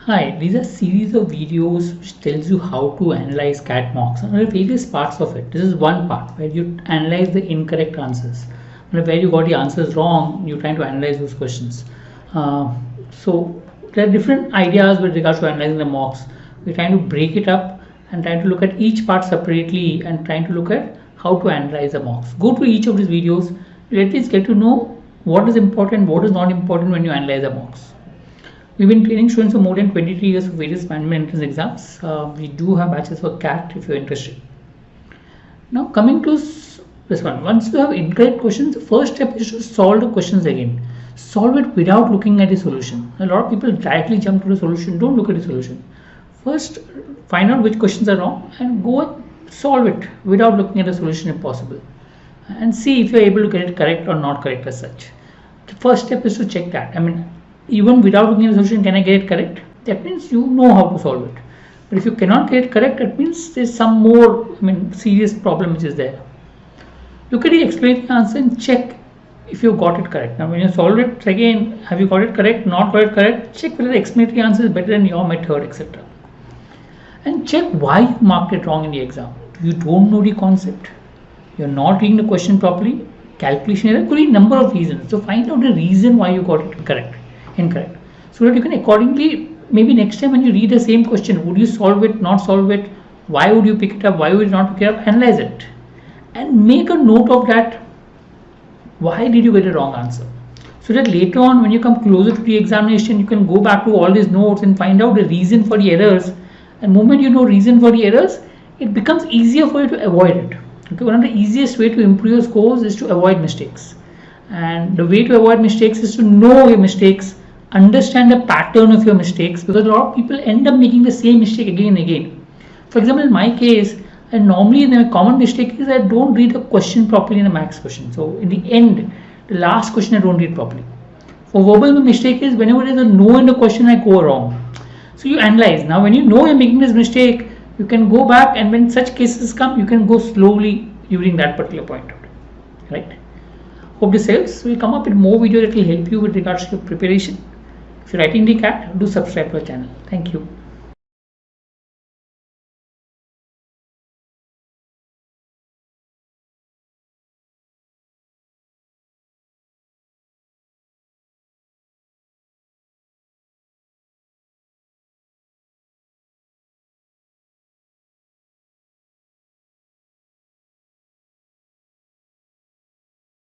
Hi, these are series of videos which tells you how to analyze CAT mocks. And there are various parts of it. This is one part where you analyze the incorrect answers. And where you got the answers wrong, you're trying to analyze those questions. So there are different ideas with regards to analyzing the mocks. We're trying to break it up and trying to look at each part separately and trying to look at how to analyze the mocks. Go to each of these videos. You at least get to know what is important, what is not important when you analyze the mocks. We've been training students for more than 23 years for various management entrance exams. We do have batches for CAT if you're interested. Now coming to this one, once you have incorrect questions, the first step is to solve the questions again. Solve it without looking at the solution. A lot of people directly jump to the solution, don't look at the solution. First, find out which questions are wrong and go and solve it without looking at the solution if possible. And see if you're able to get it correct or not correct as such. The first step is to check that. Even without looking at the solution, can I get it correct? That means you know how to solve it. But if you cannot get it correct, that means there's some more serious problem which is there. Look at the explanatory answer and check if you got it correct. Now when you solve it again, have you got it correct, not got it correct? Check whether the explanatory answer is better than your method, etc. And check why you marked it wrong in the exam. You don't know the concept. You're not reading the question properly. Calculation error, could be a number of reasons. So find out the reason why you got it incorrect, so that you can accordingly, maybe next time when you read the same question, would you solve it, not solve it, why would you pick it up, why would you not pick it up, analyze it and make a note of that. Why did you get a wrong answer? So that later on when you come closer to the examination, you can go back to all these notes and find out the reason for the errors. And the moment you know reason for the errors, it becomes easier for you to avoid it. Okay, one of the easiest way to improve your scores is to avoid mistakes. And the way to avoid mistakes is to know your mistakes, understand the pattern of your mistakes, because a lot of people end up making the same mistake again and again. For example, in my case, and normally the common mistake is I don't read the question properly in a maths question. So in the end, the last question I don't read properly. For verbal, the mistake is whenever there is a no in the question, I go wrong. So you analyze. Now when you know you're making this mistake, you can go back, and when such cases come, you can go slowly during that particular point out. Right? Hope this helps. We'll come up with more videos that will help you with regards to preparation. If you're writing the CAT, do subscribe to our channel. Thank you.